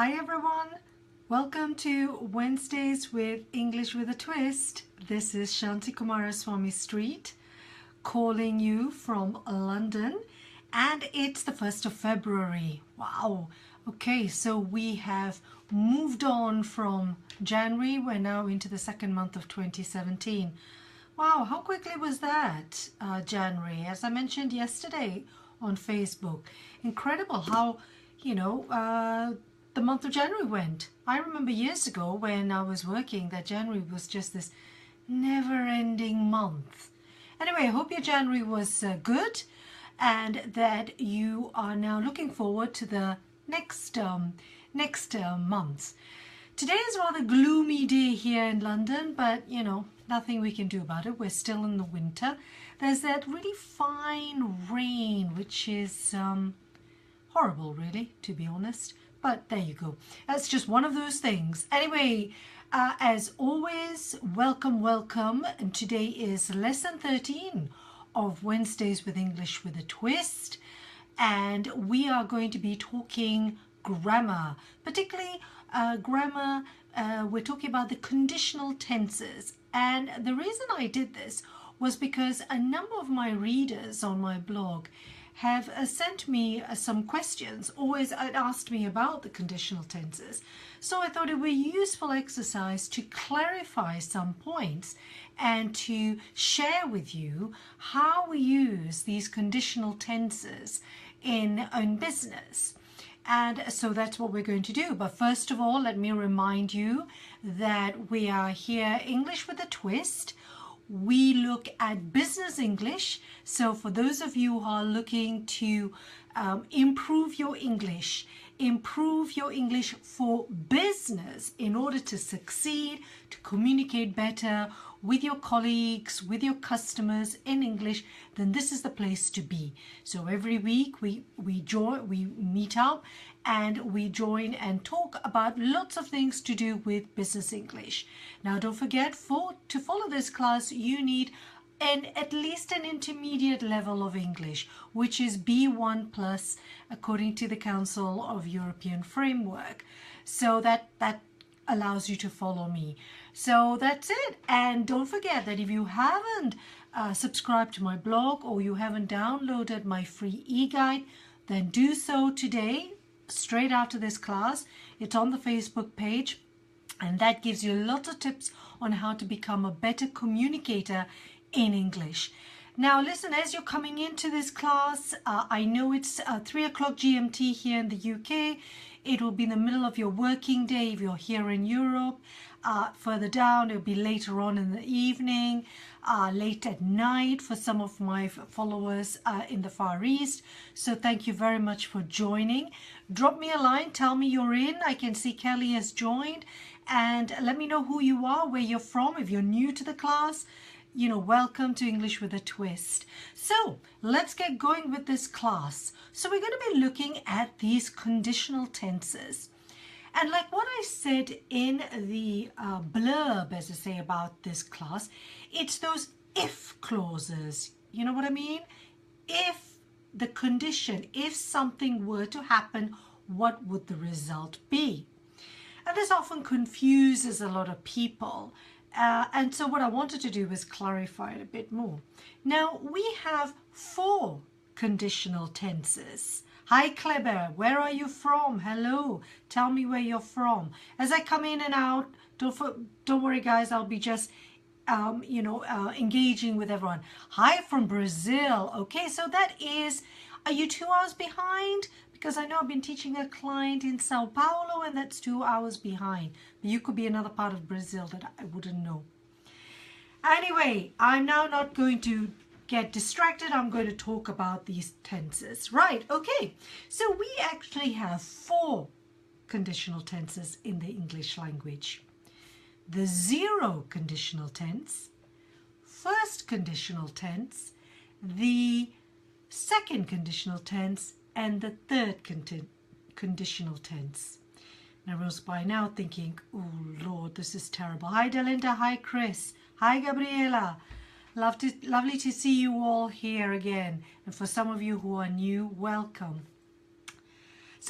Hi everyone, welcome to Wednesdays with English with a Twist. This is Shanti Kumaraswamy Street calling you from London, and it's the 1st of February. Wow. Okay, so we have moved on from January. We're now into the second month of 2017. Wow, how quickly was that, January? As I mentioned yesterday on Facebook, incredible how, the month of January went. I remember years ago when I was working that January was just this never-ending month. Anyway, I hope your January was good and that you are now looking forward to the next months. Today is a rather gloomy day here in London, but nothing we can do about it. We're still in the winter. There's that really fine rain, which is horrible, really, to be honest. But there you go. That's just one of those things. Anyway, as always, welcome. And today is lesson 13 of Wednesdays with English with a Twist. And we are going to be talking grammar, particularly grammar. We're talking about the conditional tenses. And the reason I did this was because a number of my readers on my blog have sent me some questions, always asked me about the conditional tenses. So I thought it would be a useful exercise to clarify some points and to share with you how we use these conditional tenses in business. And so that's what we're going to do. But first of all, let me remind you that we are here, English with a Twist. We look at business English. So for those of you who are looking to improve your English for business in order to succeed, to communicate better with your colleagues, with your customers in English, then this is the place to be. So every week we meet up and we join and talk about lots of things to do with business English. Now don't forget, to follow this class you need at least an intermediate level of English, which is B1 plus according to the Council of European Framework. So that allows you to follow me. So that's it. And don't forget that if you haven't subscribed to my blog or you haven't downloaded my free e-guide, then do so today, straight after this class. It's on the Facebook page, and that gives you lots of tips on how to become a better communicator in English. Now listen, as you're coming into this class, I know it's 3 o'clock GMT here in the UK. It will be in the middle of your working day if you're here in Europe. Further down, it'll be later on in the evening, late at night for some of my followers in the Far East. So thank you very much for joining. Drop me a line, tell me you're in. I can see Kelly has joined, and let me know who you are, where you're from. If you're new to the class, welcome to English with a Twist. So let's get going with this class. So we're going to be looking at these conditional tenses. And like what I said in the blurb, as I say, about this class, it's those if clauses. You know what I mean? If the condition, if something were to happen, what would the result be? And this often confuses a lot of people. And so what I wanted to do was clarify it a bit more. Now, we have 4 conditional tenses. Hi, Kleber, where are you from? Hello, tell me where you're from. As I come in and out, don't worry, guys, I'll be just, engaging with everyone. Hi from Brazil. Okay, so that is, are you 2 hours behind? Because I know I've been teaching a client in Sao Paulo and that's 2 hours behind. But you could be another part of Brazil that I wouldn't know. Anyway, I'm now not going to get distracted. I'm going to talk about these tenses. Right, okay. So we actually have 4 conditional tenses in the English language. The zero conditional tense, first conditional tense, the second conditional tense, and the third conditional tense. And everyone's by now thinking, oh Lord, this is terrible. Hi Delinda, hi Chris, hi Gabriela. Lovely to see you all here again. And for some of you who are new, welcome.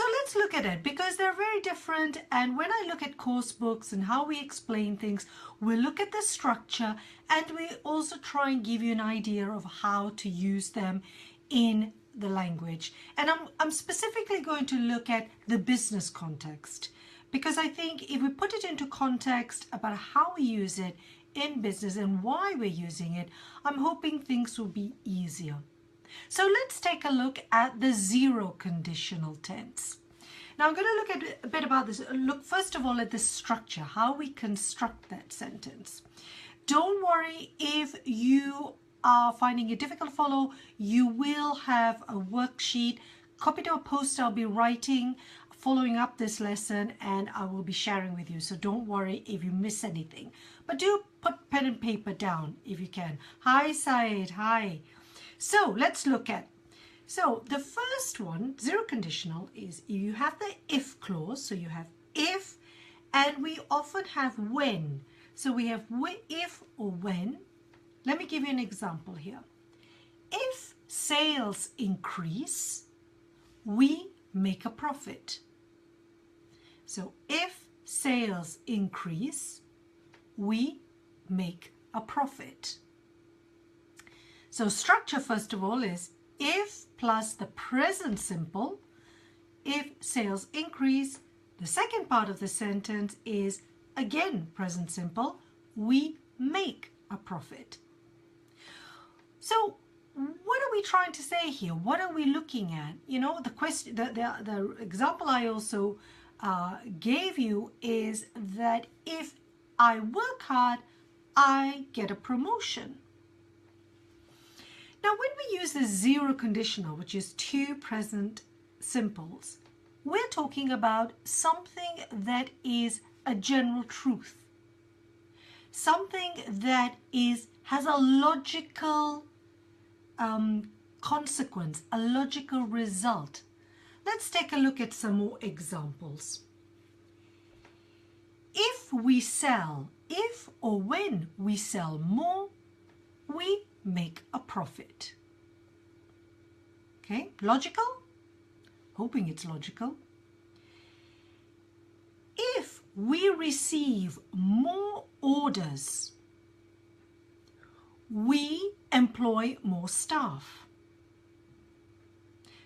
So let's look at it because they're very different, and when I look at course books and how we explain things, we'll look at the structure and we also try and give you an idea of how to use them in the language. And I'm specifically going to look at the business context because I think if we put it into context about how we use it in business and why we're using it, I'm hoping things will be easier. So let's take a look at the zero conditional tense. Now I'm going to look at a bit about this. Look first of all at the structure, how we construct that sentence. Don't worry if you are finding it difficult to follow. You will have a worksheet, copy to a post I'll be writing following up this lesson, and I will be sharing with you. So don't worry if you miss anything. But do put pen and paper down if you can. Hi Said, hi. So let's look at, so the first one, zero conditional, is you have the if clause. So you have if, and we often have when. So we have if or when. Let me give you an example here. If sales increase, we make a profit. So if sales increase, we make a profit. So structure, first of all, is if plus the present simple. If sales increase, the second part of the sentence is again present simple. We make a profit. So what are we trying to say here? What are we looking at? You know, the question, the example I also gave you is that if I work hard, I get a promotion. Now, when we use the zero conditional, which is two present simples, we're talking about something that is a general truth, something that has a logical consequence, a logical result. Let's take a look at some more examples. If or when we sell more, we make a profit. Okay, logical? Hoping it's logical. If we receive more orders, we employ more staff.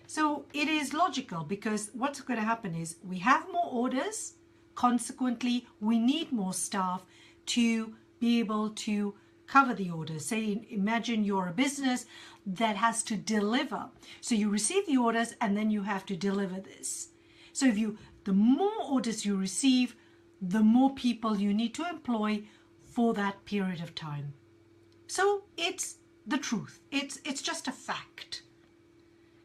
So it is logical because what's going to happen is we have more orders, consequently we need more staff to be able to cover the orders. Say, imagine you're a business that has to deliver. So you receive the orders and then you have to deliver this. So the more orders you receive, the more people you need to employ for that period of time. So it's the truth. It's just a fact.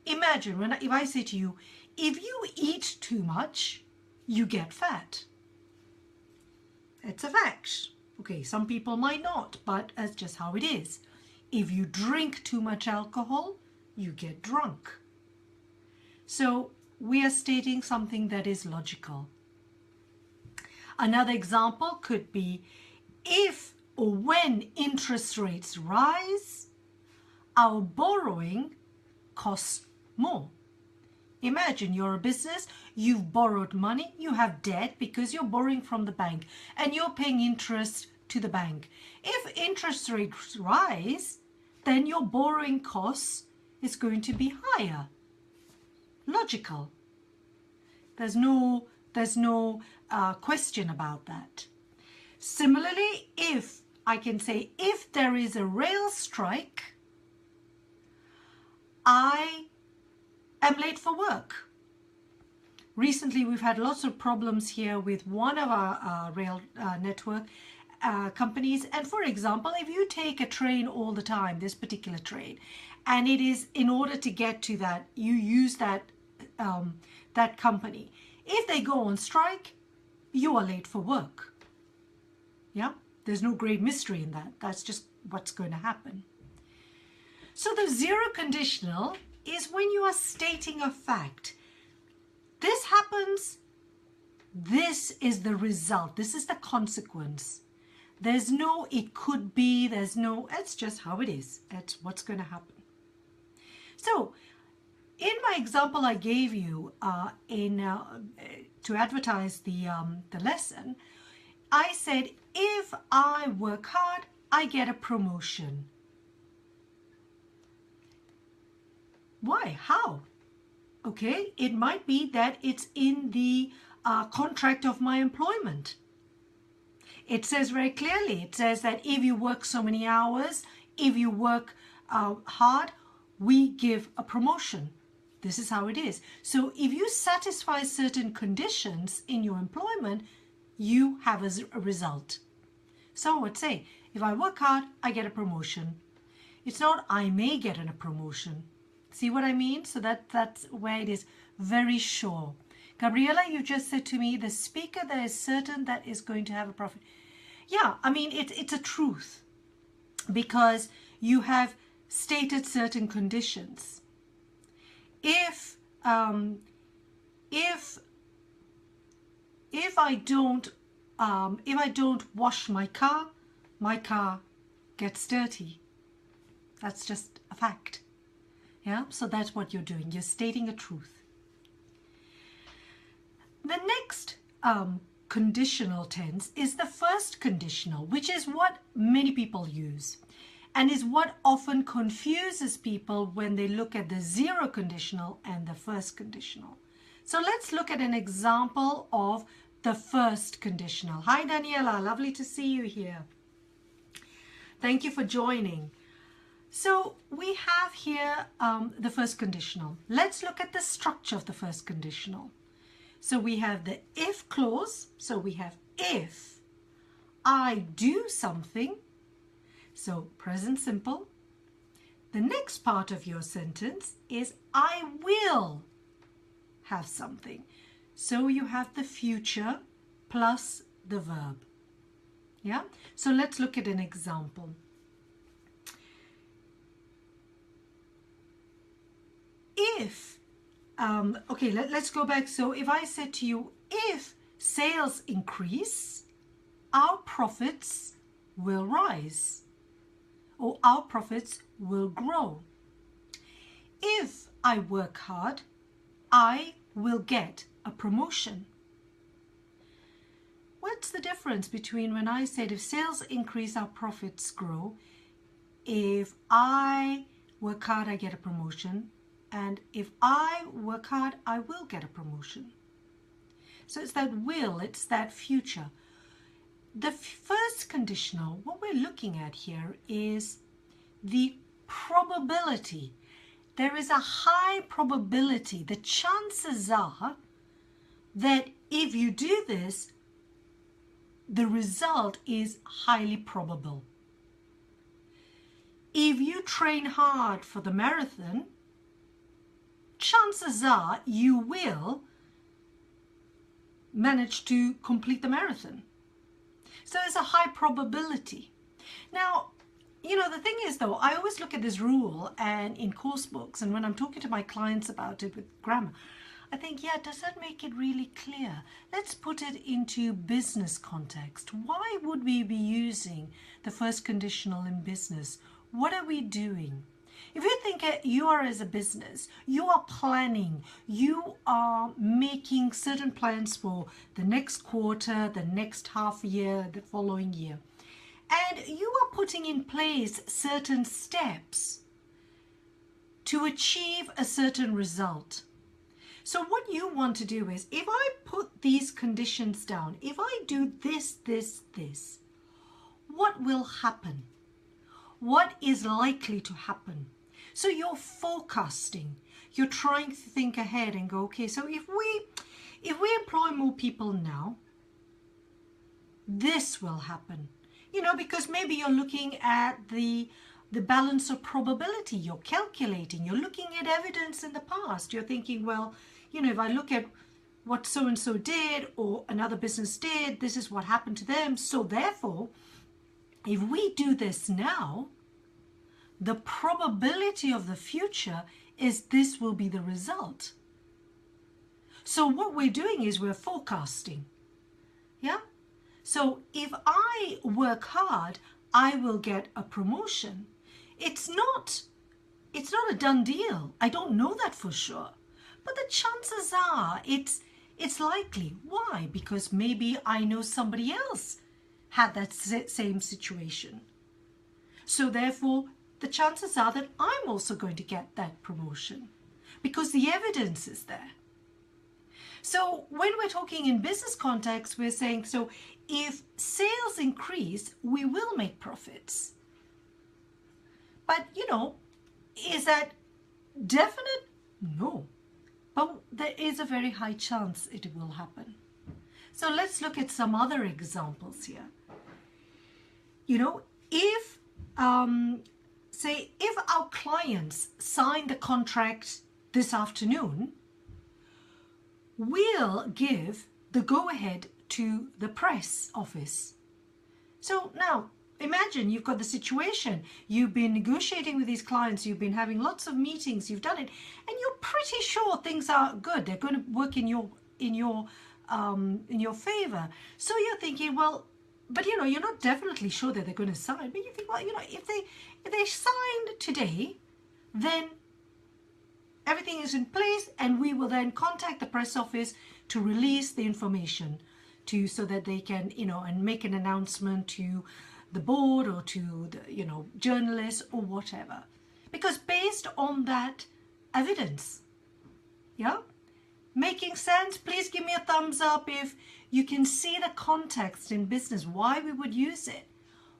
Imagine if I say to you, if you eat too much, you get fat. It's a fact. Okay, some people might not, but that's just how it is. If you drink too much alcohol, you get drunk. So we are stating something that is logical. Another example could be if or when interest rates rise, our borrowing costs more. Imagine you're a business, you've borrowed money, you have debt because you're borrowing from the bank and you're paying interest to the bank. If interest rates rise, then your borrowing costs is going to be higher. Logical. There's no question about that. Similarly, I can say if there is a rail strike, I am late for work. Recently, we've had lots of problems here with one of our rail network companies. And for example, if you take a train all the time, this particular train, and it is in order to get to that, you use that company. If they go on strike, you are late for work. Yeah, there's no great mystery in that. That's just what's going to happen. So the zero conditional is when you are stating a fact. This happens, this is the result, this is the consequence. There's no it could be, there's no, it's just how it is. That's what's going to happen. So in my example I gave you to advertise the lesson, I said, if I work hard, I get a promotion. Why? How? Okay, it might be that it's in the contract of my employment. It says very clearly, it says that if you work so many hours, if you work hard, we give a promotion. This is how it is. So if you satisfy certain conditions in your employment, you have a result. So I would say, if I work hard, I get a promotion. It's not I may get a promotion. See what I mean? So that's where it is very sure. Gabriela, you just said to me, the speaker that is certain that is going to have a profit. Yeah, I mean, it's a truth because you have stated certain conditions. If I don't wash my car gets dirty. That's just a fact. Yeah, so that's what you're doing. You're stating a truth. The next conditional tense is the first conditional, which is what many people use and is what often confuses people when they look at the zero conditional and the first conditional. So let's look at an example of the first conditional. Hi Daniela, lovely to see you here. Thank you for joining. So we have here the first conditional. Let's look at the structure of the first conditional. So we have the if clause. So we have if I do something. So present simple. The next part of your sentence is I will have something. So you have the future plus the verb. Yeah. So let's look at an example. If, okay, let's go back. So if I said to you, if sales increase, our profits will rise, or our profits will grow. If I work hard, I will get a promotion. What's the difference between when I said if sales increase, our profits grow, if I work hard, I get a promotion, and if I work hard, I will get a promotion. So it's that will, it's that future. The first conditional, what we're looking at here is the probability. There is a high probability. The chances are that if you do this, the result is highly probable. If you train hard for the marathon, chances are you will manage to complete the marathon. So it's a high probability. Now, you know, the thing is though, I always look at this rule and in course books, and when I'm talking to my clients about it with grammar, I think, yeah, does that make it really clear? Let's put it into business context. Why would we be using the first conditional in business? What are we doing? If you think you are as a business, you are planning, you are making certain plans for the next quarter, the next half year, the following year. And you are putting in place certain steps to achieve a certain result. So what you want to do is, if I put these conditions down, if I do this, this, what will happen? What is likely to happen? So you're forecasting, you're trying to think ahead and go, okay, so if we employ more people now, this will happen. You know, because maybe you're looking at the balance of probability, you're calculating, you're looking at evidence in the past. You're thinking, well, you know, if I look at what so-and-so did or another business did, this is what happened to them. So therefore, if we do this now, the probability of the future is this will be the result. So what we're doing is we're forecasting. Yeah? So if I work hard, I will get a promotion. It's not it's not a done deal. I don't know that for sure. But the chances are it's likely. Why? Because maybe I know somebody else had that same situation. So therefore, the chances are that I'm also going to get that promotion because the evidence is there. So when we're talking in business context, we're saying, so if sales increase, we will make profits. But, is that definite? No. But there is a very high chance it will happen. So let's look at some other examples here. If, say, if our clients sign the contract this afternoon, we'll give the go-ahead to the press office. So now, imagine you've got the situation. You've been negotiating with these clients. You've been having lots of meetings. You've done it, and you're pretty sure things are good. They're going to work in your favor. So you're thinking, well, but you're not definitely sure that they're going to sign. But you think, well, if they signed today, then everything is in place, and we will then contact the press office to release the information so that they can, and make an announcement to the board or to the, journalists or whatever. Because based on that evidence, yeah? Making sense? Please give me a thumbs up if you can see the context in business, why we would use it.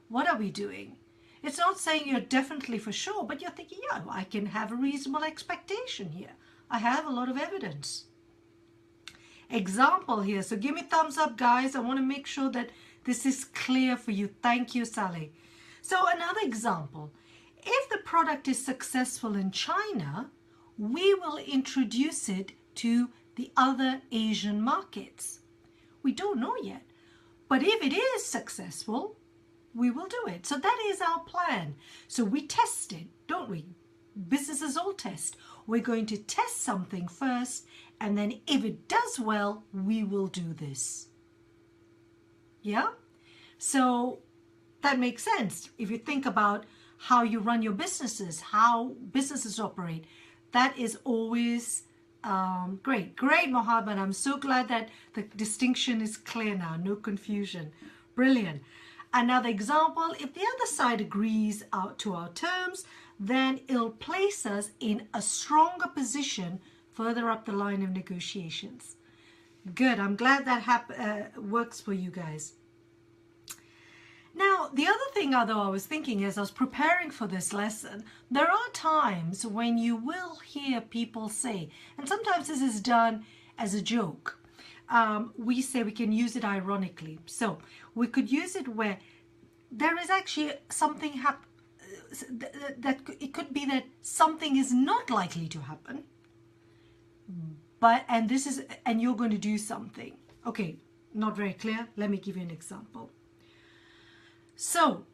What are we doing? It's not saying you're definitely for sure, but you're thinking, yeah, I can have a reasonable expectation here. I have a lot of evidence. Example here. So give me thumbs up, guys. I want to make sure that this is clear for you. Thank you, Sally. So another example. If the product is successful in China, we will introduce it to the other Asian markets. We don't know yet. But if it is successful, we will do it. So that is our plan. So we test it, don't we? Businesses all test. We're going to test something first, and then if it does well, we will do this. Yeah? So that makes sense. If you think about how you run your businesses, how businesses operate, that is always great. Great, Mohammed. I'm so glad that the distinction is clear now. No confusion. Brilliant. Another example, if the other side agrees to our terms, then it'll place us in a stronger position further up the line of negotiations. Good. I'm glad that works for you guys. Now, the other thing, although I was thinking as I was preparing for this lesson, there are times when you will hear people say, and sometimes this is done as a joke, we say we can use it ironically. So we could use it where there is actually something that it could be that something is not likely to happen, and you're going to do something. Okay, not very clear. Let me give you an example. So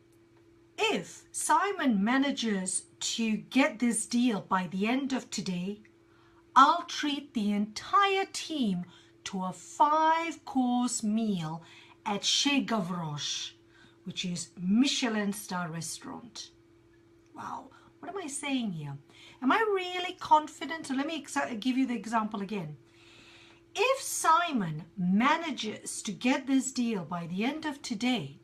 if Simon manages to get this deal by the end of today, I'll treat the entire team to a 5-course meal at Chez Gavroche, which is Michelin star restaurant. Wow, what am I saying here? Am I really confident? So let me give you the example again. If Simon manages to get this deal by the end of today,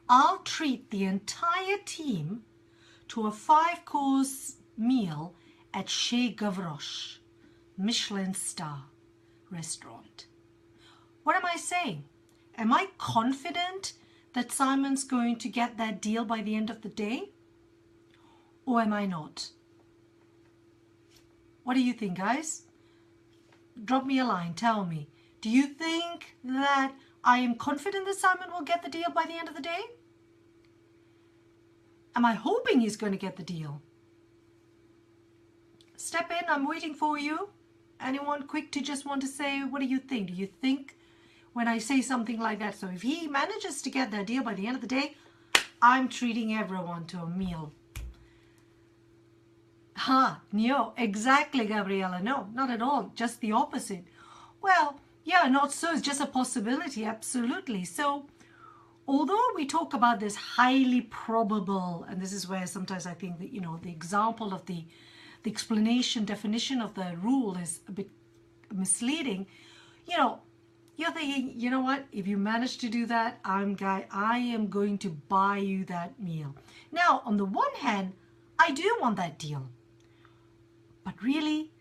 I'll treat the entire team to a 5-course meal at Chez Gavroche, Michelin star restaurant. What am I saying? Am I confident that Simon's going to get that deal by the end of the day? Or am I not? What do you think, guys? Drop me a line, tell me. Do you think that I am confident that Simon will get the deal by the end of the day? Am I hoping he's going to get the deal? Step in, I'm waiting for you. Anyone quick to just want to say, what do you think? Do you think when I say something like that, so if he manages to get that deal by the end of the day, I'm treating everyone to a meal? No, exactly, Gabriella. No, not at all. Just the opposite. Well, yeah, not so. It's just a possibility. Absolutely. So although we talk about this highly probable, and this is where sometimes I think that, you know, the example of the explanation, definition of the rule is a bit misleading. You know, you're thinking, you know what, if you manage to do that, I am going to buy you that meal. Now, on the one hand, I do want that deal. But really,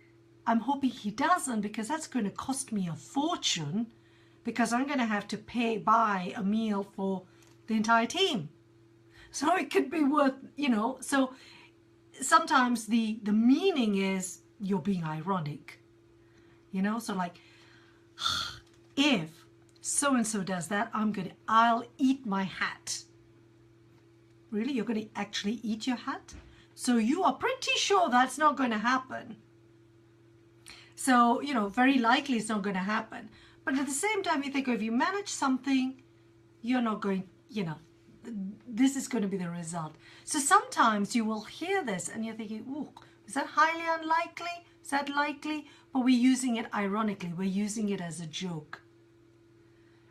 I'm hoping he doesn't, because that's going to cost me a fortune, because I'm going to have to buy a meal for the entire team. So it could be worth, you know, so sometimes the meaning is you're being ironic, you know, so like, if so-and-so does that, I'll eat my hat. Really? You're going to actually eat your hat? So you are pretty sure that's not going to happen. So, you know, very likely it's not going to happen. But at the same time, you think, oh, if you manage something, you're not going, you know, this is going to be the result. So sometimes you will hear this and you're thinking, oh, is that highly unlikely? Is that likely? But we're using it ironically. We're using it as a joke.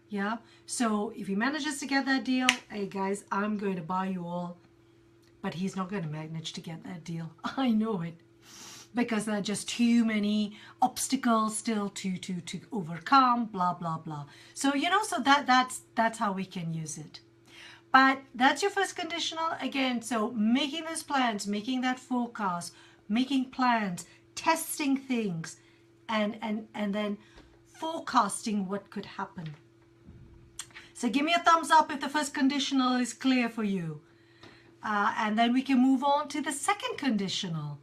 Yeah. So if he manages to get that deal, hey guys, I'm going to buy you all. But he's not going to manage to get that deal. I know it. Because there are just too many obstacles still to overcome, blah, blah, blah. So, you know, so that's how we can use it. But that's your first conditional. Again, so making those plans, making that forecast, making plans, testing things, and then forecasting what could happen. So give me a thumbs up if the first conditional is clear for you. And then we can move on to the second conditional.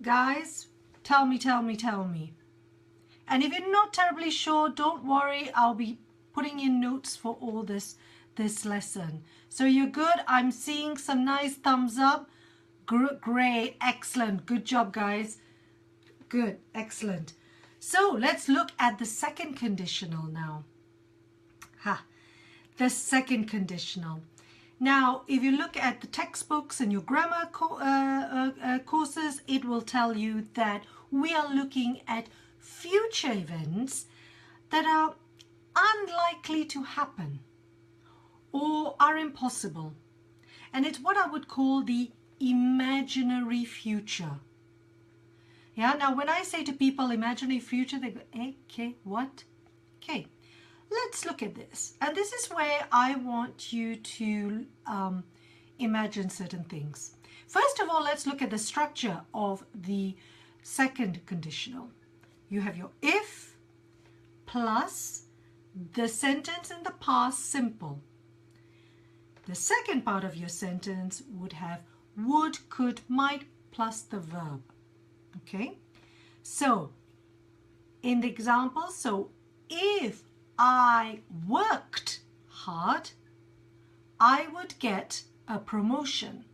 Guys, tell me. And if you're not terribly sure, don't worry. I'll be putting in notes for all this lesson. So you're good. I'm seeing some nice thumbs up. Great. Excellent. Good job, guys. Good. Excellent. So let's look at the second conditional now. The second conditional. Now, if you look at the textbooks and your grammar courses, it will tell you that we are looking at future events that are unlikely to happen or are impossible. And it's what I would call the imaginary future. Yeah, now when I say to people imaginary future, they go, okay, what? Okay. Let's look at this. And this is where I want you to imagine certain things. First of all, let's look at the structure of the second conditional. You have your if plus the sentence in the past simple. The second part of your sentence would have would, could, might plus the verb. Okay? So, in the example, so if I worked hard, I would get a promotion.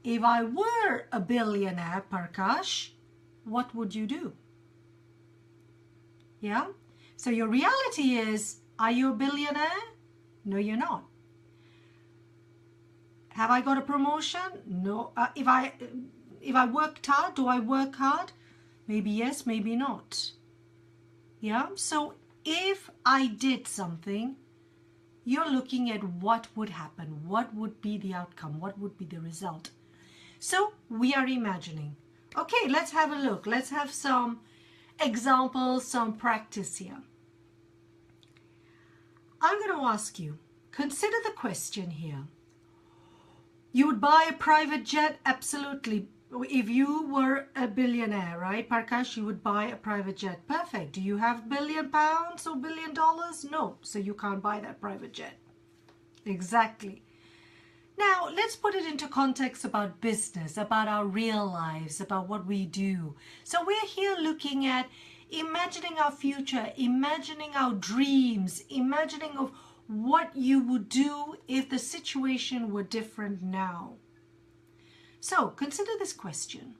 If I were a billionaire, Parkash, what would you do? Yeah? So your reality is, are you a billionaire? No, you're not. Have I got a promotion? No. If I worked hard, do I work hard? Maybe yes, maybe not. Yeah, so if I did something, you're looking at what would happen, what would be the outcome, what would be the result. So we are imagining. Okay, let's have a look. Let's have some examples, some practice here. I'm going to ask you, consider the question here. You would buy a private jet? Absolutely. If you were a billionaire, right, Parkash, you would buy a private jet. Perfect. Do you have £1 billion or $1 billion? No, so you can't buy that private jet. Exactly. Now, let's put it into context about business, about our real lives, about what we do. So we're here looking at imagining our future, imagining our dreams, imagining of what you would do if the situation were different now. So consider this question.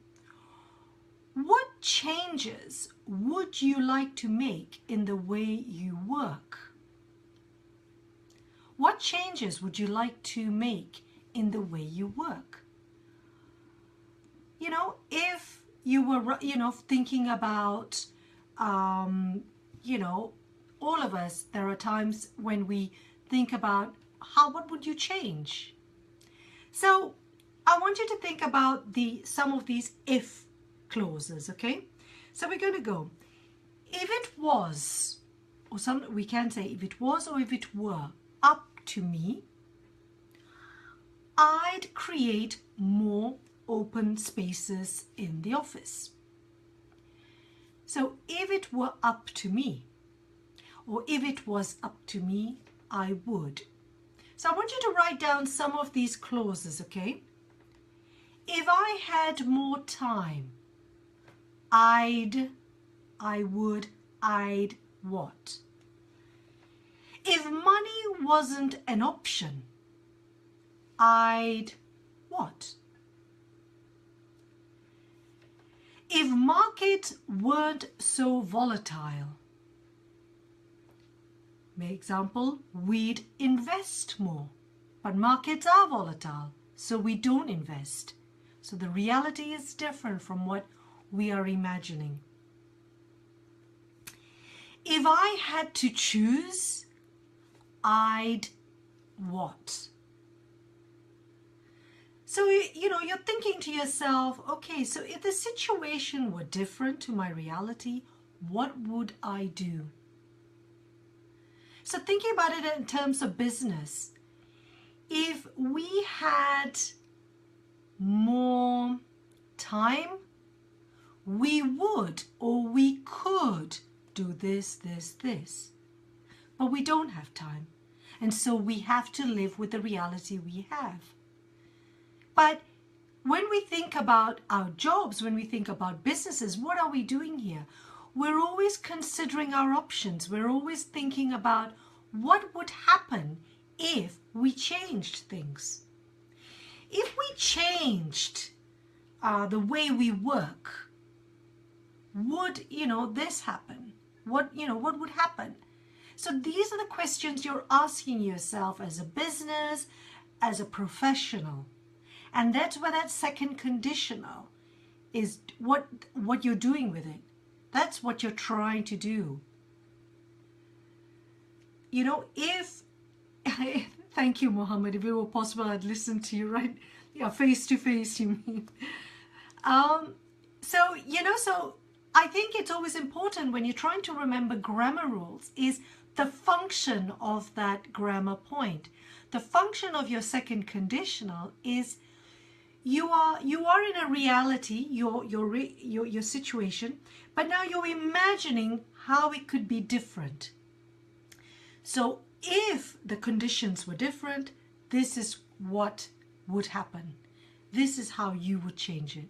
What changes would you like to make in the way you work? What changes would you like to make in the way you work? You know, if you were, thinking about, all of us, there are times when we think about what would you change? So I want you to think about some of these if clauses, okay? So we're going to go, if it was, or we can say if it was or if it were up to me, I'd create more open spaces in the office. So if it were up to me, or if it was up to me, I would. So I want you to write down some of these clauses, okay? If I had more time, I would, I'd what? If money wasn't an option, I'd what? If markets weren't so volatile, for example, we'd invest more. But markets are volatile, so we don't invest. So the reality is different from what we are imagining. If I had to choose, I'd what? So, you're thinking to yourself, okay, so if the situation were different to my reality, what would I do? So thinking about it in terms of business, if we had more time, we would or we could do this, this, this. But we don't have time. And so we have to live with the reality we have. But when we think about our jobs, when we think about businesses, what are we doing here? We're always considering our options. We're always thinking about what would happen if we changed things. If we changed the way we work, would, this happen? What would happen? So these are the questions you're asking yourself as a business, as a professional. And that's where that second conditional is what you're doing with it. That's what you're trying to do. If, thank you, Mohammed, if it were possible, I'd listen to you, right? Yeah, face to face, you mean. So I think it's always important when you're trying to remember grammar rules is the function of that grammar point. The function of your second conditional is you are in a reality, your situation, but now you're imagining how it could be different. So if the conditions were different, this is what would happen. This is how you would change it.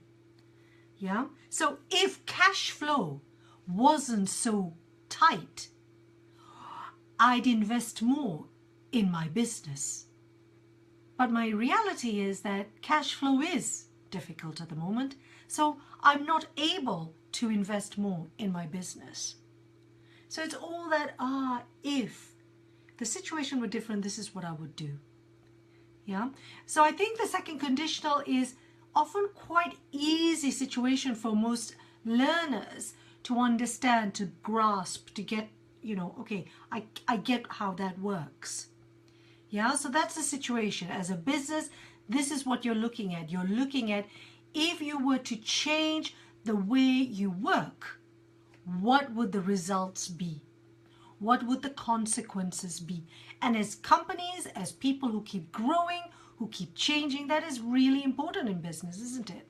Yeah? So if cash flow wasn't so tight, I'd invest more in my business. But my reality is that cash flow is difficult at the moment, so I'm not able to invest more in my business. So it's all that, if the situation were different, this is what I would do. Yeah. So I think the second conditional is often quite easy situation for most learners to understand, to grasp, to get, okay, I get how that works. Yeah, so that's the situation. As a business, this is what you're looking at. You're looking at if you were to change the way you work, what would the results be? What would the consequences be? And as companies, as people who keep growing, who keep changing, that is really important in business, isn't it?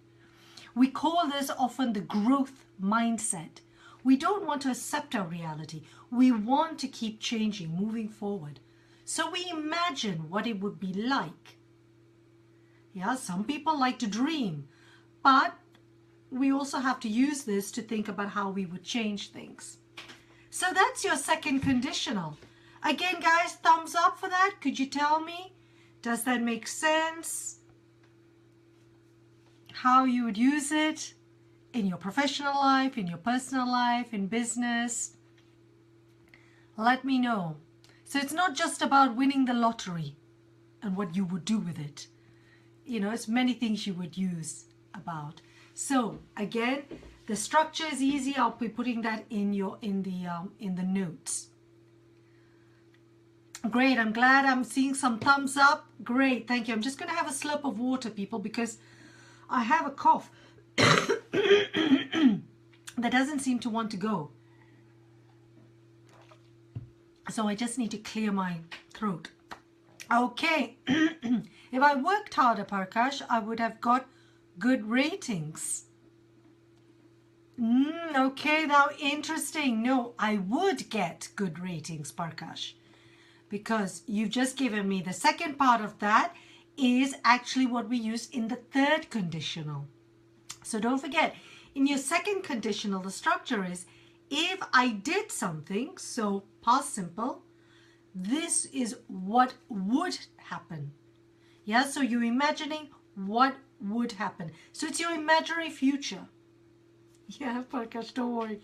We call this often the growth mindset. We don't want to accept our reality. We want to keep changing, moving forward. So we imagine what it would be like. Yeah, some people like to dream, but we also have to use this to think about how we would change things. So that's your second conditional. Again, guys, thumbs up for that. Could you tell me? Does that make sense? How you would use it in your professional life, in your personal life, in business? Let me know. So it's not just about winning the lottery and what you would do with it. It's many things you would use about. So again, the structure is easy. I'll be putting that in the notes. Great, I'm glad I'm seeing some thumbs up. Great, thank you. I'm just going to have a slurp of water, people, because I have a cough that doesn't seem to want to go. So I just need to clear my throat. Okay, if I worked harder, Parkash, I would have got good ratings. Okay, now interesting. No, I would get good ratings, Parkash, because you've just given me the second part of that is actually what we use in the third conditional. So don't forget, in your second conditional, the structure is if I did something, so past simple, this is what would happen. Yeah, so you're imagining what would happen. So it's your imaginary future. Yeah, Parkash, don't worry.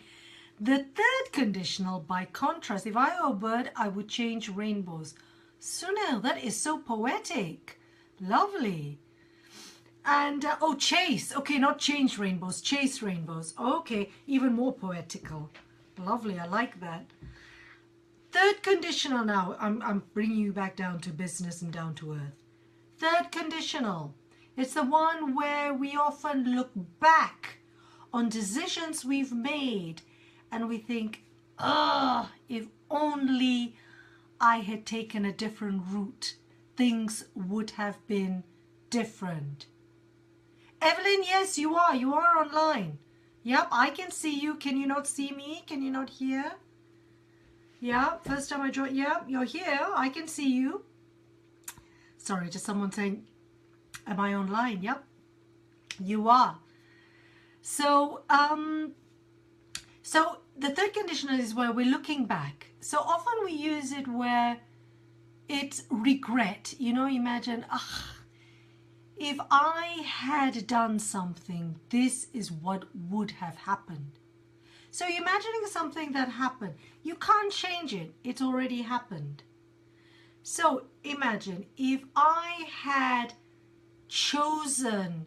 The third conditional, by contrast, if I were a bird, I would change rainbows. Sunil, that is so poetic. Lovely. And, oh, chase. Okay, not change rainbows, chase rainbows. Okay, even more poetical. Lovely, I like that. Third conditional now. I'm bringing you back down to business and down to earth. Third conditional. It's the one where we often look back on decisions we've made and we think, if only I had taken a different route, things would have been different. Evelyn, yes, you are. You are online. Yep, I can see you. Can you not see me? Can you not hear? Yeah, first time I joined. Yeah, you're here. I can see you. Sorry, just someone saying, am I online? Yep, you are. So, so the third conditional is where we're looking back. So often we use it where it's regret. You know, imagine, if I had done something, this is what would have happened. So you're imagining something that happened. You can't change it. It's already happened. So imagine if I had chosen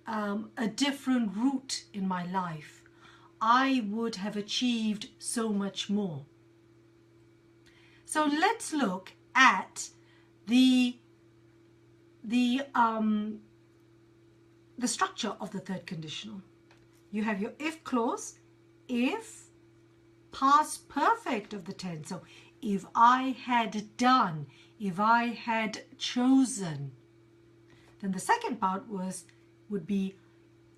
a different route in my life, I would have achieved so much more. So let's look at the structure of the third conditional. You have your if clause, if, past perfect of the tense. So if I had done, if I had chosen. Then the second part would be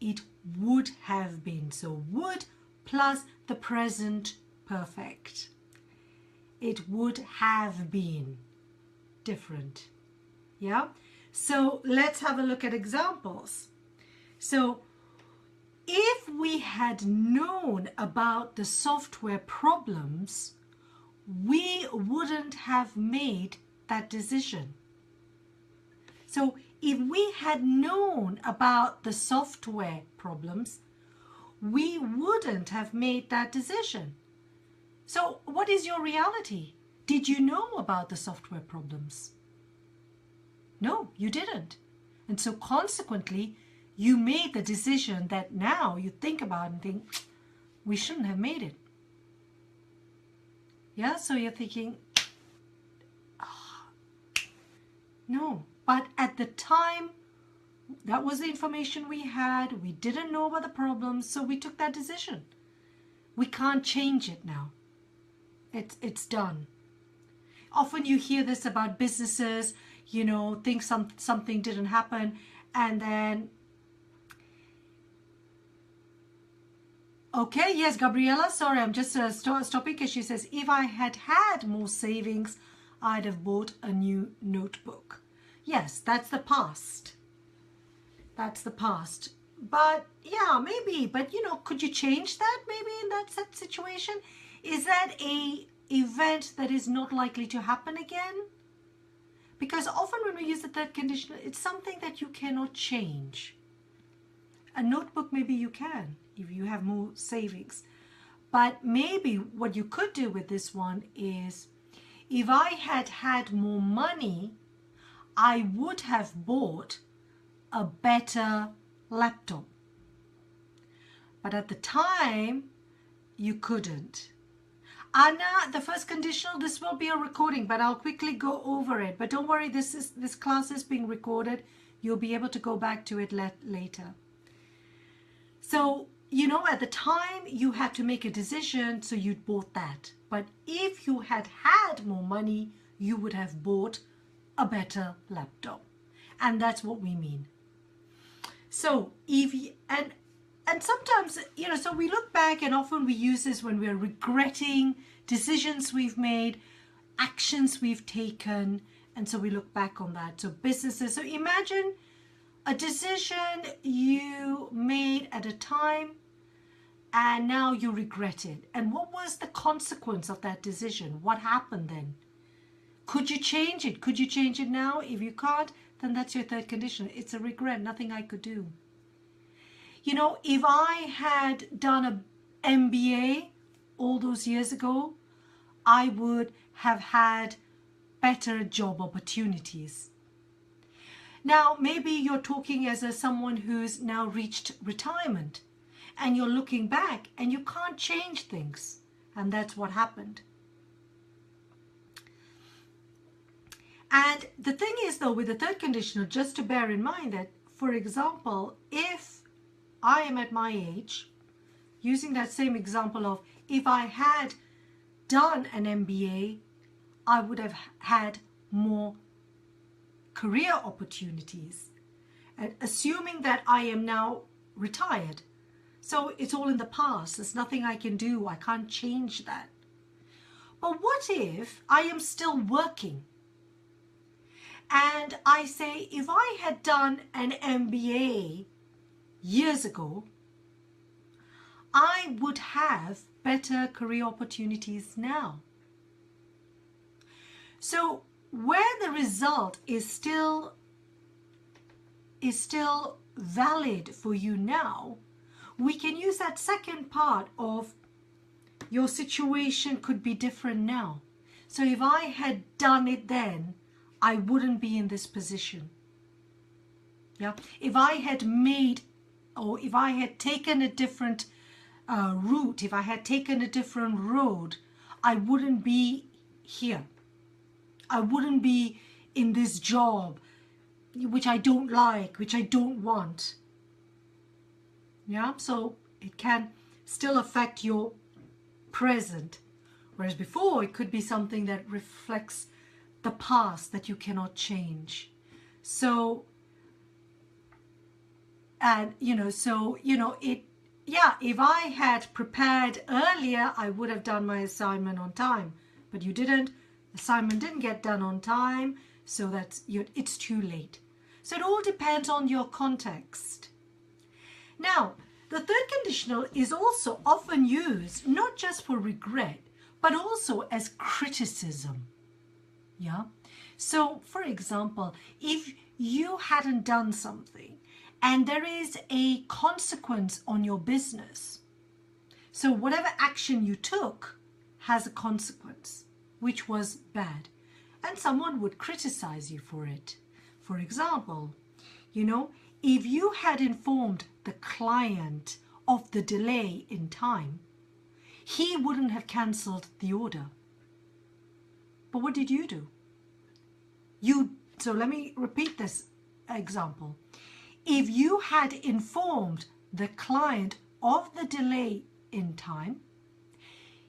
it would have been. So would plus the present perfect. It would have been different. Yeah? So let's have a look at examples. So if we had known about the software problems, we wouldn't have made that decision. So if we had known about the software problems, we wouldn't have made that decision. So what is your reality? Did you know about the software problems? No, you didn't. And so consequently, you made the decision that now you think about and think, we shouldn't have made it. Yeah, so you're thinking, no. But at the time, that was the information we had. We didn't know about the problems, so we took that decision. We can't change it now. It's done. Often you hear this about businesses, you know, think something didn't happen, and then, okay, yes, Gabriella, sorry, I'm just stopping because she says, if I had had more savings, I'd have bought a new notebook. Yes, that's the past. That's the past. But yeah, maybe, but you know, could you change that maybe in that situation? Is that a event that is not likely to happen again? Because often when we use the third conditional, it's something that you cannot change. A notebook, maybe you can, if you have more savings. But maybe what you could do with this one is, if I had had more money, I would have bought a better laptop. But at the time, you couldn't. Anna, the first conditional, this will be a recording, but I'll quickly go over it. But don't worry, this class is being recorded. You'll be able to go back to it later. So, you know, at the time you had to make a decision, so you'd bought that. But if you had had more money, you would have bought a better laptop. And that's what we mean. So, and sometimes, you know, so we look back and often we use this when we're regretting decisions we've made, actions we've taken, and so we look back on that. So businesses, so imagine a decision you made at a time and now you regret it. And what was the consequence of that decision? What happened then? Could you change it? Could you change it now? If you can't, then that's your third condition. It's a regret, nothing I could do. You know, if I had done an MBA all those years ago, I would have had better job opportunities. Now, maybe you're talking as someone who's now reached retirement and you're looking back and you can't change things. And that's what happened. And the thing is, though, with the third conditional, just to bear in mind that, for example, if I am at my age, using that same example of if I had done an MBA, I would have had more career opportunities. And assuming that I am now retired, so it's all in the past, there's nothing I can do, I can't change that. But what if I am still working? And I say, if I had done an MBA years ago, I would have better career opportunities now. So where the result is still valid for you now, we can use that second part of your situation could be different now. So if I had done it then, I wouldn't be in this position. Yeah, if I had made, or if I had taken a different route, if I had taken a different road, I wouldn't be here. I wouldn't be in this job, which I don't like, which I don't want. Yeah, so it can still affect your present. Whereas before, it could be something that reflects the past that you cannot change. So, and, if I had prepared earlier, I would have done my assignment on time. But you didn't. Assignment didn't get done on time, so it's too late. So it all depends on your context. Now, the third conditional is also often used not just for regret, but also as criticism. Yeah. So, for example, if you hadn't done something and there is a consequence on your business, so whatever action you took has a consequence, which was bad, and someone would criticize you for it. For example, if you had informed the client of the delay in time, he wouldn't have cancelled the order. But what did you do? So let me repeat this example. If you had informed the client of the delay in time,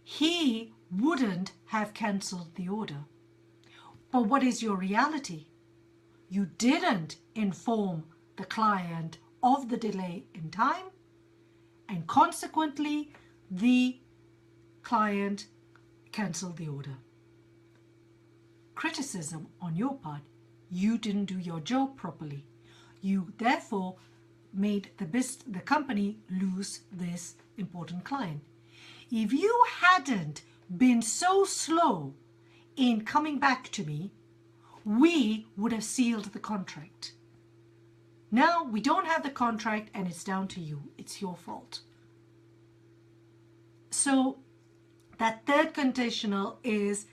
he wouldn't have cancelled the order. But what is your reality? You didn't inform the client of the delay in time, and consequently, the client cancelled the order. Criticism on your part. You didn't do your job properly. You therefore made the company lose this important client. If you hadn't been so slow in coming back to me, we would have sealed the contract. Now we don't have the contract and it's down to you. It's your fault. So that third conditional is,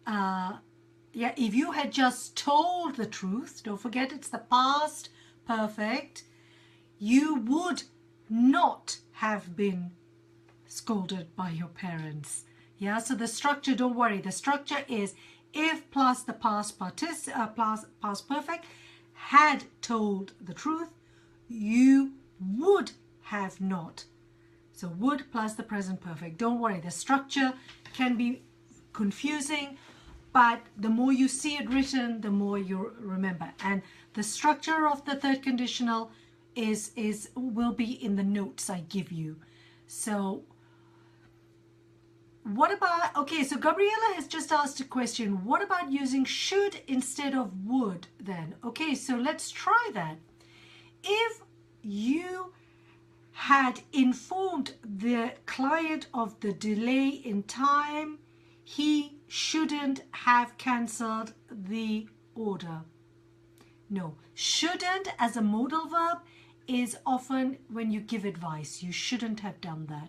if you had just told the truth, don't forget it's the past perfect, you would not have been scolded by your parents. Yeah, so the structure, don't worry, the structure is if plus the past perfect had told the truth, you would have not. So would plus the present perfect. Don't worry, the structure can be confusing, but the more you see it written, the more you remember. And the structure of the third conditional will be in the notes I give you. So what about, okay, so Gabriella has just asked a question. What about using should instead of would then? Okay, so let's try that. If you had informed the client of the delay in time, he shouldn't have cancelled the order. No, shouldn't as a modal verb is often when you give advice. You shouldn't have done that.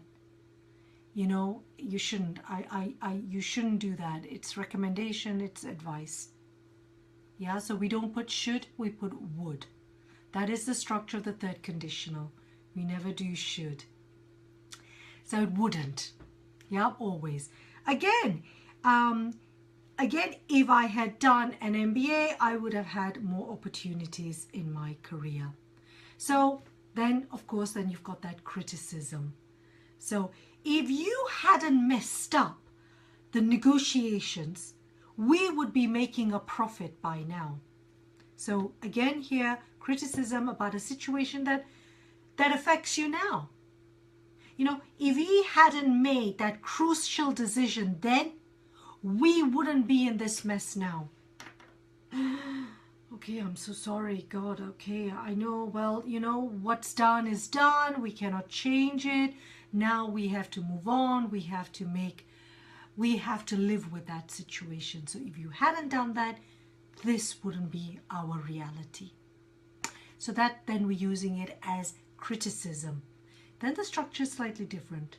You know, you shouldn't. You shouldn't do that. It's recommendation, it's advice. Yeah, so we don't put should, we put would. That is the structure of the third conditional. We never do should. So it wouldn't. Yeah, always. Again, if I had done an MBA, I would have had more opportunities in my career. So then, of course, then you've got that criticism. So if you hadn't messed up the negotiations, we would be making a profit by now. So again here, criticism about a situation that affects you now. You know, if he hadn't made that crucial decision then, we wouldn't be in this mess now. Okay, I'm so sorry, God. Okay, I know, well, you know, what's done is done. We cannot change it. Now we have to move on. We have to live with that situation. So if you hadn't done that, this wouldn't be our reality. So that then we're using it as criticism. Then the structure is slightly different.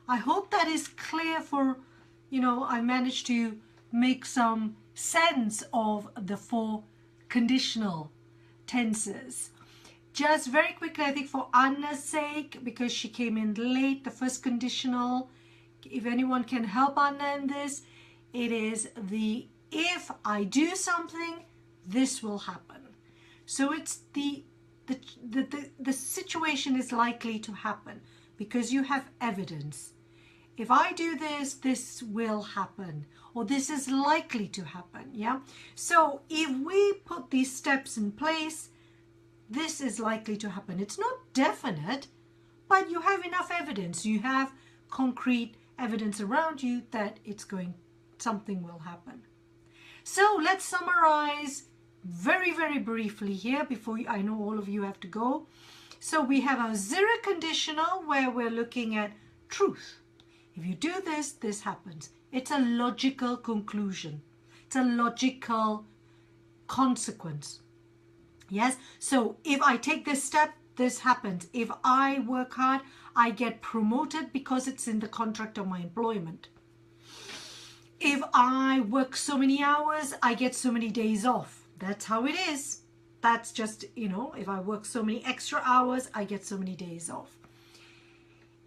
I hope that is clear for, you know, I managed to make some sense of the 4 conditional tenses. Just very quickly, I think for Anna's sake, because she came in late, the first conditional, if anyone can help Anna in this, it is the if I do something, this will happen. So it's the situation is likely to happen because you have evidence. If I do this, this will happen, or this is likely to happen. Yeah. So if we put these steps in place, this is likely to happen. It's not definite, but you have enough evidence. You have concrete evidence around you that something will happen. So let's summarize very, very briefly here before I know all of you have to go. So we have our zero conditional where we're looking at truth. If you do this, this happens. It's a logical conclusion. It's a logical consequence. Yes, so if I take this step, this happens. If I work hard, I get promoted because it's in the contract of my employment. If I work so many hours, I get so many days off. That's how it is. That's just, you know, if I work so many extra hours, I get so many days off.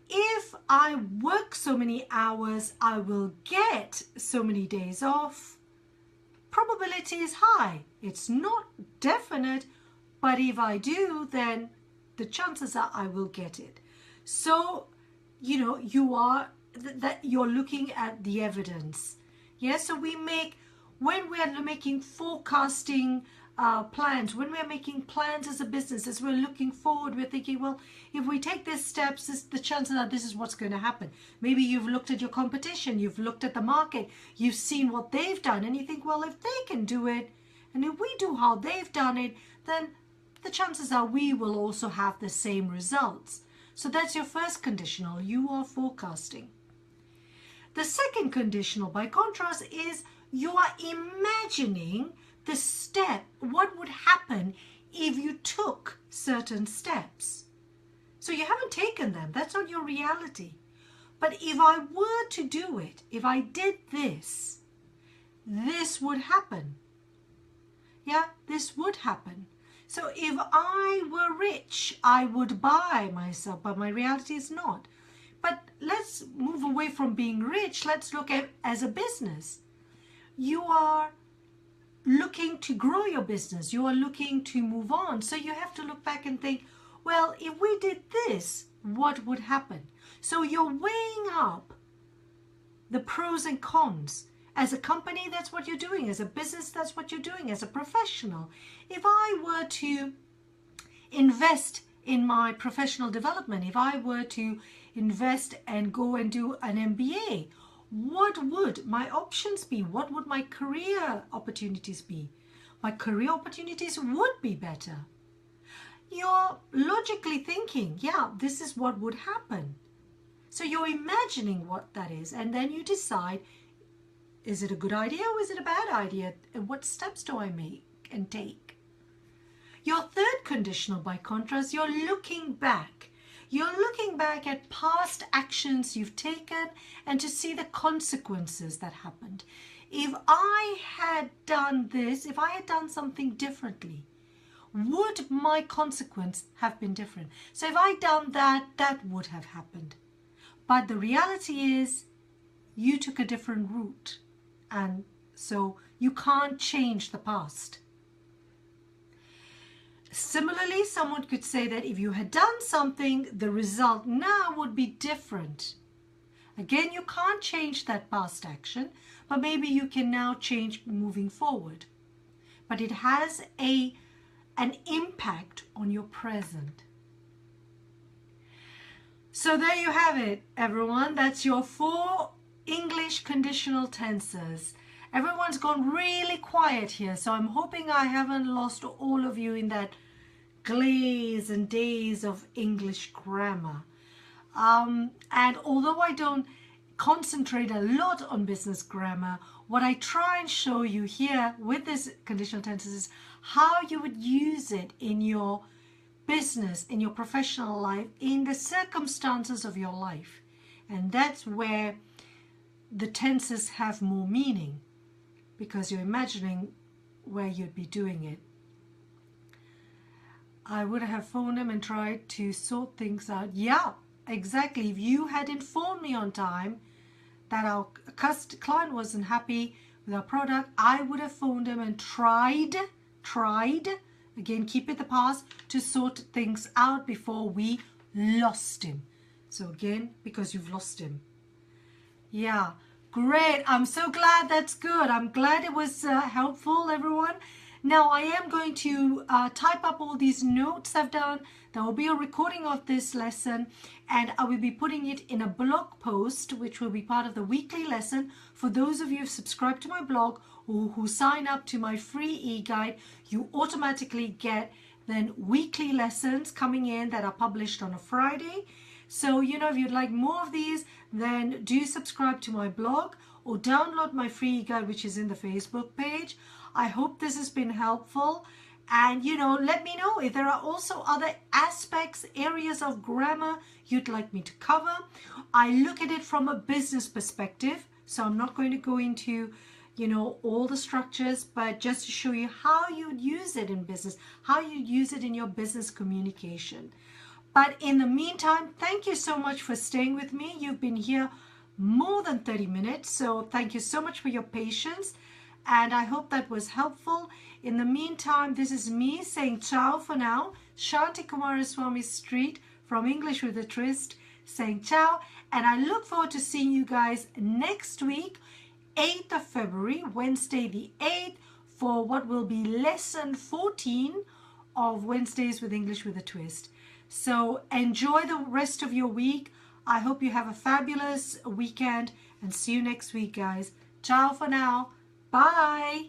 If I work so many hours, I will get so many days off. Probability is high. It's not definite, but if I do, then the chances are I will get it. So, you know, you're looking at the evidence. Yes, so when we are making forecasting plans, when we are making plans as a business, as we're looking forward, we're thinking, well, if we take these steps, the chances are this is what's going to happen. Maybe you've looked at your competition, you've looked at the market, you've seen what they've done, and you think, well, if they can do it, and if we do how they've done it, then the chances are we will also have the same results. So that's your first conditional. You are forecasting. The second conditional, by contrast, is you are imagining the step, what would happen if you took certain steps. So you haven't taken them. That's not your reality. But if I were to do it, if I did this, this would happen. Yeah, this would happen. So if I were rich, I would buy myself, but my reality is not. But let's move away from being rich. Let's look at as a business. You are looking to grow your business. You are looking to move on. So you have to look back and think, well, if we did this, what would happen? So you're weighing up the pros and cons. As a company, that's what you're doing. As a business, that's what you're doing. As a professional, if I were to invest in my professional development, if I were to invest and go and do an MBA, what would my options be? What would my career opportunities be? My career opportunities would be better. You're logically thinking, yeah, this is what would happen. So you're imagining what that is, and then you decide, is it a good idea or is it a bad idea? And what steps do I make and take? Your third conditional, by contrast, you're looking back. You're looking back at past actions you've taken and to see the consequences that happened. If I had done this, if I had done something differently, would my consequence have been different? So if I'd done that, that would have happened. But the reality is you took a different route, and so you can't change the past. Similarly, someone could say that if you had done something, the result now would be different. Again, you can't change that past action, but maybe you can now change moving forward. But it has an impact on your present. So there you have it, everyone. That's your 4 English conditional tenses. Everyone's gone really quiet here, so I'm hoping I haven't lost all of you in that glaze and daze of English grammar. And although I don't concentrate a lot on business grammar, what I try and show you here with this conditional tenses is how you would use it in your business, in your professional life, in the circumstances of your life. And that's where the tenses have more meaning, because you're imagining where you'd be doing it. I would have phoned him and tried to sort things out. Yeah, exactly. If you had informed me on time that our client wasn't happy with our product, I would have phoned him and tried, again, keep it the past, to sort things out before we lost him. So again, because you've lost him. Yeah, great. I'm so glad. That's good. I'm glad it was helpful, everyone. Now I am going to type up all these notes I've done. There will be a recording of this lesson, and I will be putting it in a blog post, which will be part of the weekly lesson. For those of you who subscribe to my blog or who sign up to my free e-guide, you automatically get then weekly lessons coming in that are published on a Friday. So, you know, if you'd like more of these, then do subscribe to my blog or download my free e-guide, which is in the Facebook page. I hope this has been helpful. And, you know, let me know if there are also other aspects, areas of grammar you'd like me to cover. I look at it from a business perspective, so I'm not going to go into, you know, all the structures, but just to show you how you'd use it in business, how you'd use it in your business communication. But in the meantime, thank you so much for staying with me. You've been here more than 30 minutes, so thank you so much for your patience. And I hope that was helpful. In the meantime, this is me saying ciao for now. Shanti Kumaraswamy Street from English with a Twist saying ciao. And I look forward to seeing you guys next week, 8th of February, Wednesday the 8th, for what will be lesson 14 of Wednesdays with English with a Twist. So enjoy the rest of your week. I hope you have a fabulous weekend and see you next week, guys. Ciao for now. Bye.